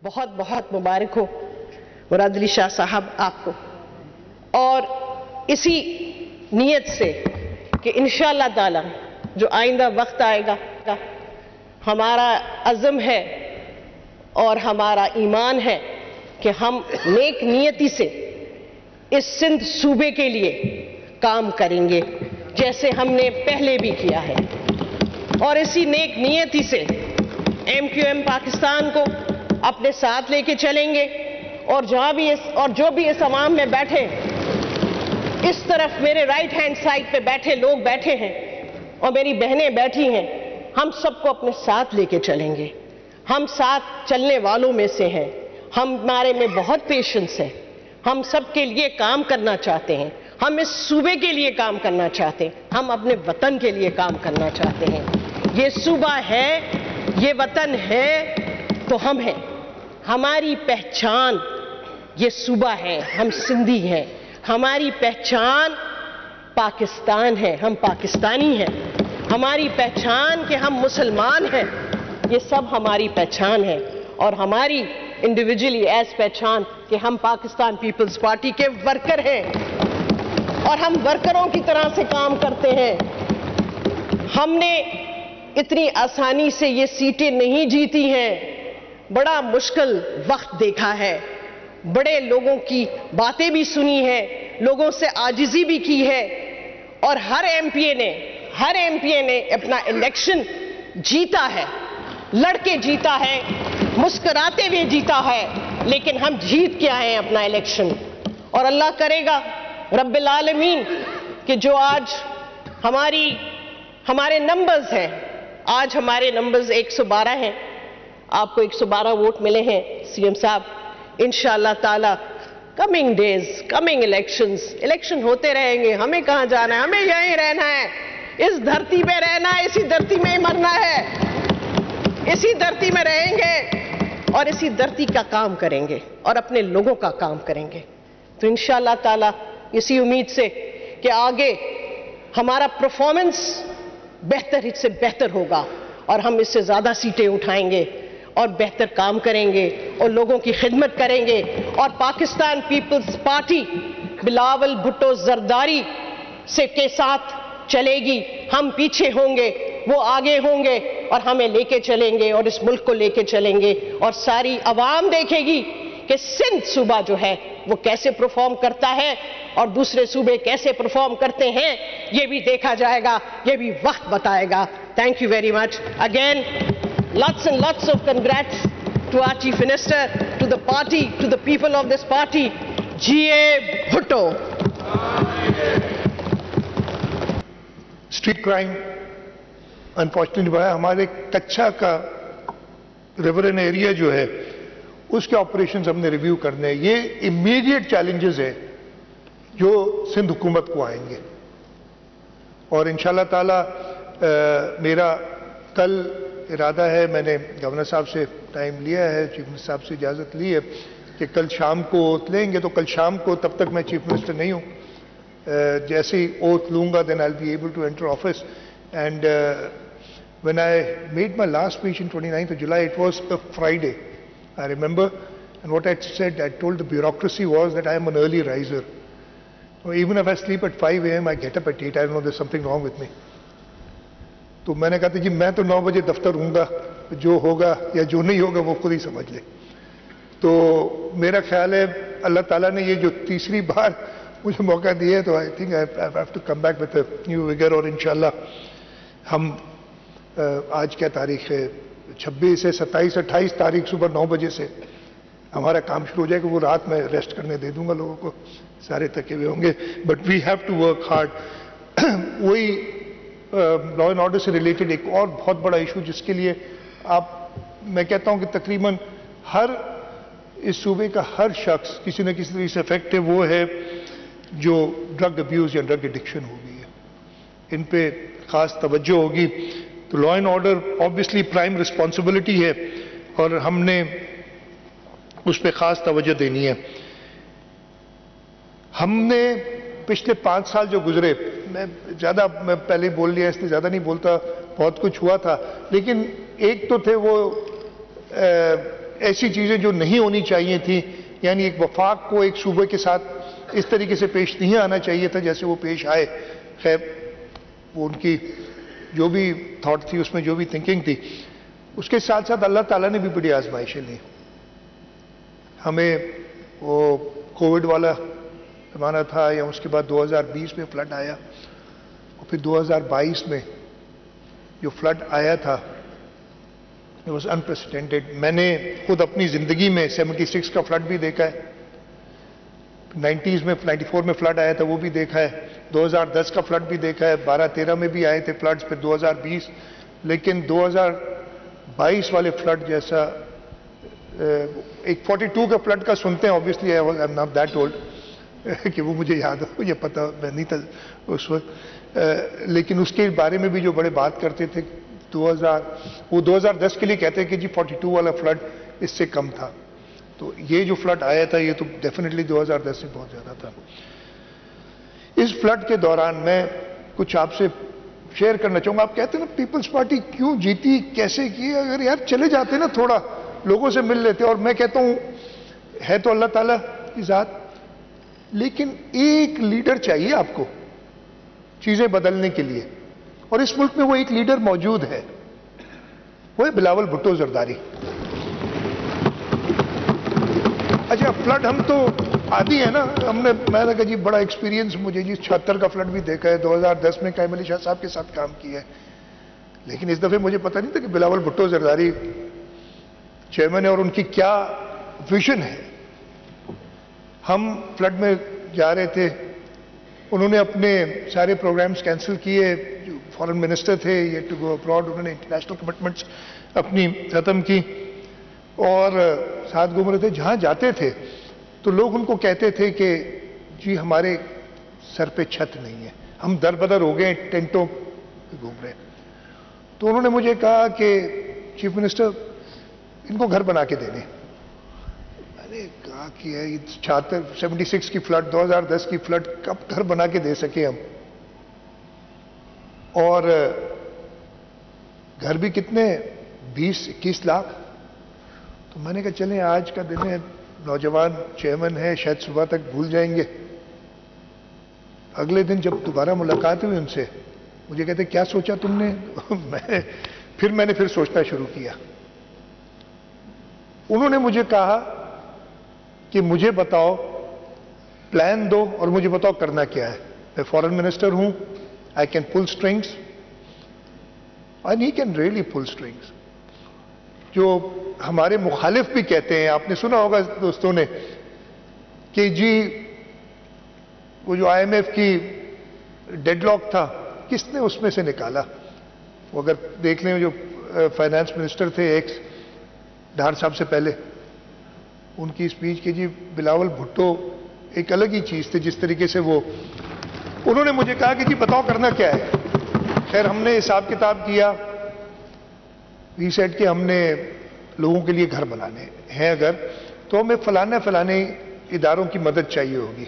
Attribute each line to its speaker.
Speaker 1: بہت بہت مبارک ہو مراد علی شاہ صاحب آپ کو، اور اسی نیت سے کہ انشاءاللہ تعالی جو آئندہ وقت آئے گا ہمارا عزم ہے اور ہمارا ایمان ہے کہ ہم نیک نیتی سے اس سندھ صوبے کے لیے کام کریں گے جیسے ہم نے پہلے بھی کیا ہے، اور اسی نیک نیتی سے ایم کیو ایم پاکستان کو اپنے ساتھ لے کے چلیں گے، اور جو بھی اس عوام میں بیٹھے، اس طرف میرے رائٹ ہینڈ سائڈ پہ بیٹھے لوگ بیٹھے ہیں اور میری بہنیں بیٹھی ہیں، ہم سب کو اپنے ساتھ لے کے چلیں گے۔ ہم ساتھ چلنے والوں میں سے ہیں، ہمارے میں بہت پیشنس ہے، ہم سب کے لیے کام کرنا چاہتے ہیں، ہم اس صوبے کے لیے کام کرنا چاہتے ہیں، ہم اپنے وطن کے لیے کام کرنا چاہتے ہیں۔ یہ صوبہ ہے، یہ وطن ہے تو ہم ہیں، ہماری پہچان یہ صوبہ ہے، ہم سندھی ہیں، ہماری پہچان پاکستان ہے، ہم پاکستانی ہیں، ہماری پہچان کہ ہم مسلمان ہیں، یہ سب ہماری پہچان ہے، اور ہماری انڈیویجولی ایز پہچان کہ ہم پاکستان پیپلز پارٹی کے ورکر ہیں اور ہم ورکروں کی طرح سے کام کرتے ہیں۔ ہم نے اتنی آسانی سے یہ سیٹیں نہیں جیتی ہیں، بڑا مشکل وقت دیکھا ہے، بڑے لوگوں کی باتیں بھی سنی ہیں، لوگوں سے عاجزی بھی کی ہے، اور ہر ایم پی اے نے اپنا الیکشن جیتا ہے، لڑ کے جیتا ہے، مسکراتے ہوئے جیتا ہے، لیکن ہم جیت کے آئے ہیں اپنا الیکشن، اور اللہ کرے گا رب العالمین کہ جو آج ہمارے نمبرز ہیں، آج ہمارے نمبرز 112 ہیں، آپ کو 112 ووٹ ملے ہیں سی ایم صاحب، انشاءاللہ تعالی کمنگ ڈیز، کمنگ الیکشن ہوتے رہیں گے، ہمیں کہاں جانا ہے، ہمیں یہیں رہنا ہے، اس دھرتی پہ رہنا ہے، اسی دھرتی میں ہی مرنا ہے، اسی دھرتی میں رہیں گے اور اسی دھرتی کا کام کریں گے اور اپنے لوگوں کا کام کریں گے۔ تو انشاءاللہ تعالی اسی امید سے کہ آگے ہمارا پرفارمنس بہتر سے بہتر ہوگا اور ہم اس سے زیادہ سیٹیں اٹھائیں گے اور بہتر کام کریں گے اور لوگوں کی خدمت کریں گے، اور پاکستان پیپلز پارٹی بلاول بھٹو زرداری کے ساتھ چلے گی، ہم پیچھے ہوں گے، وہ آگے ہوں گے اور ہمیں لے کے چلیں گے اور اس ملک کو لے کے چلیں گے، اور ساری عوام دیکھے گی کہ سندھ صوبہ جو ہے وہ کیسے پرفارم کرتا ہے اور دوسرے صوبے کیسے پرفارم کرتے ہیں، یہ بھی دیکھا جائے گا، یہ بھی وقت بتائے گا۔ Thank you very much again, lots and lots of congrats to our Chief Minister, to the party, to the people of this party, G.A. Bhutto.
Speaker 2: Street crime unfortunately ہمارے کچھا کا ریورن ایریا جو ہے اس کے آپریشنز ہم نے ریویو کرنے ہیں، یہ امیڈیٹ چیلنجز ہیں جو سندھ حکومت کو آئیں گے، اور انشاءاللہ تعالی میرا کل ارادہ ہے، میں نے گورنر صاحب سے ٹائم لیا ہے، چیف منسٹر صاحب سے اجازت لی ہے کہ کل شام کو اوتھ لیں گے، تو کل شام کو، تب تک میں چیف منسٹر نہیں ہوں، جیسے ہی اوتھ لوں گا then I'll be able to enter office. And when I made my last speech in 29th of July, it was a Friday, I remember, and what I said, I told the bureaucracy was that I am an early riser. So even if I sleep at 5 a.m., I get up at 8. I don't know, there's something wrong with me. تو میں نے کہا تھا جی میں تو 9 بجے دفتر ہوں گا، جو ہوگا یا جو نہیں ہوگا وہ خود ہی سمجھ لے۔ تو میرا خیال ہے اللہ تعالیٰ نے یہ جو تیسری بار مجھے موقع دیا ہے، تو I think I have to come back with a new vigour, اور انشاءاللہ ہم آج کیا تاریخ ہے، 26 ہے، 27 28 تاریخ صبح 9 بجے سے ہمارا کام شروع ہو جائے گا۔ وہ رات میں ریسٹ کرنے دے دوں گا لوگوں کو، سارے تھکے ہوئے ہوں گے، but we have to work hard. وہی لا اینڈ آرڈر سے ریلیٹڈ ایک اور بہت بڑا ایشو جس کے لیے میں کہتا ہوں کہ تقریباً ہر اس صوبے کا ہر شخص کسی نہ کسی طریقے سے افیکٹ ہے، وہ ہے جو ڈرگ ابیوز یا ڈرگ ایڈکشن ہو گئی ہے، ان پہ خاص توجہ ہوگی۔ تو لا and order obviously prime responsibility ہے اور ہم نے اس پہ خاص توجہ دینی ہے۔ ہم نے پچھلے 5 سال جو گزرے، میں پہلے بول لیا، اس لیے زیادہ نہیں بولتا، بہت کچھ ہوا تھا، لیکن ایک تو تھے وہ ایسی چیزیں جو نہیں ہونی چاہیے تھیں، یعنی ایک وفاق کو ایک صوبے کے ساتھ اس طریقے سے پیش نہیں آنا چاہیے تھا جیسے وہ پیش آئے. خیر وہ ان کی جو بھی تھاٹ تھی، اس میں جو بھی تھنکنگ تھی، اس کے ساتھ ساتھ اللہ تعالیٰ نے بھی بڑی آزمائشیں لی. ہمیں وہ کووڈ والا زمانہ تھا، یا اس کے بعد 2020 میں فلڈ آیا، اور پھر 2022 میں جو فلڈ آیا تھا it was unprecedented. میں نے خود اپنی زندگی میں 76 کا فلڈ بھی دیکھا ہے، 90s میں 94 میں فلڈ آیا تھا وہ بھی دیکھا ہے، 2010 کا فلڈ بھی دیکھا ہے، 12-13 میں بھی آئے تھے فلڈز، پھر 2020. لیکن 2022 والے فلڈ جیسا ایک 42 کا فلڈ کا سنتے ہیں، obviously I am not that old کہ وہ مجھے یاد ہو، یہ پتہ میں نہیں تھا اس وقت، لیکن اس کے بارے میں بھی جو بڑے بات کرتے تھے وہ 2010 کے لیے کہتے ہیں کہ جی 42 والا فلڈ اس سے کم تھا. تو یہ جو فلڈ آیا تھا یہ تو ڈیفینیٹلی 2010 سے بہت زیادہ تھا. اس فلڈ کے دوران میں کچھ آپ سے شیئر کرنا چاہوں گا. آپ کہتے ہیں نا پیپلز پارٹی کیوں جیتی، کیسے کی؟ اگر یار چلے جاتے نا تھوڑا لوگوں سے مل لیتے. اور میں کہتا ہوں ہے تو اللہ تعالیٰ کی ذات، لیکن ایک لیڈر چاہیے آپ کو چیزیں بدلنے کے لیے، اور اس ملک میں وہ ایک لیڈر موجود ہے، وہ ہے بلاول بھٹو زرداری. اچھا فلڈ ہم تو عادی ہیں نا، میں نے کہا جی بڑا ایکسپیرینس مجھے جی 76 کا فلڈ بھی دیکھا ہے، 2010 میں قائم علی شاہ صاحب کے ساتھ کام کیا ہے. لیکن اس دفعہ مجھے پتہ نہیں تھا کہ بلاول بھٹو زرداری چیئرمین ہے اور ان کی کیا ویژن ہے. ہم فلڈ میں جا رہے تھے، انہوں نے اپنے سارے پروگرامز کینسل کیے، جو فارن منسٹر تھے یہ ٹو گو ابراڈ، انہوں نے انٹرنیشنل کمٹمنٹس اپنی ختم کی اور ساتھ گھوم رہے تھے. جہاں جاتے تھے تو لوگ ان کو کہتے تھے کہ جی ہمارے سر پہ چھت نہیں ہے، ہم در بدر ہو گئے ٹینٹوں پہ گھوم رہے ہیں. تو انہوں نے مجھے کہا کہ چیف منسٹر ان کو گھر بنا کے دے دیں. میں نے کہا کہ 76 کی فلڈ، 2010 کی فلڈ کب گھر بنا کے دے سکے ہم؟ اور گھر بھی کتنے 20-21 لاکھ. تو میں نے کہا چلیں آج کا دن ہے، نوجوان چیئرمین ہے، شاید صبح تک بھول جائیں گے. اگلے دن جب دوبارہ ملاقات ہوئی ان سے، مجھے کہتے کیا سوچا تم نے؟ میں نے سوچنا شروع کیا. انہوں نے مجھے کہا کہ مجھے بتاؤ، پلان دو اور مجھے بتاؤ کرنا کیا ہے. میں فارن منسٹر ہوں، I can pull strings and he can really pull strings. جو ہمارے مخالف بھی کہتے ہیں، آپ نے سنا ہوگا دوستوں نے کہ جی وہ جو IMF کی ڈیڈ لاک تھا کس نے اس میں سے نکالا. وہ اگر دیکھ لیں جو فائنانس منسٹر تھے ایکس ڈھار صاحب سے پہلے، ان کی اسپیچ کی جی بلاول بھٹو ایک الگ ہی چیز تھی. جس طریقے سے وہ انہوں نے مجھے کہا کہ جی بتاؤ کرنا کیا ہے. خیر ہم نے حساب کتاب کیا، وی سیٹ کہ ہم نے لوگوں کے لیے گھر بنانے ہیں اگر تو ہمیں فلانے اداروں کی مدد چاہیے ہوگی.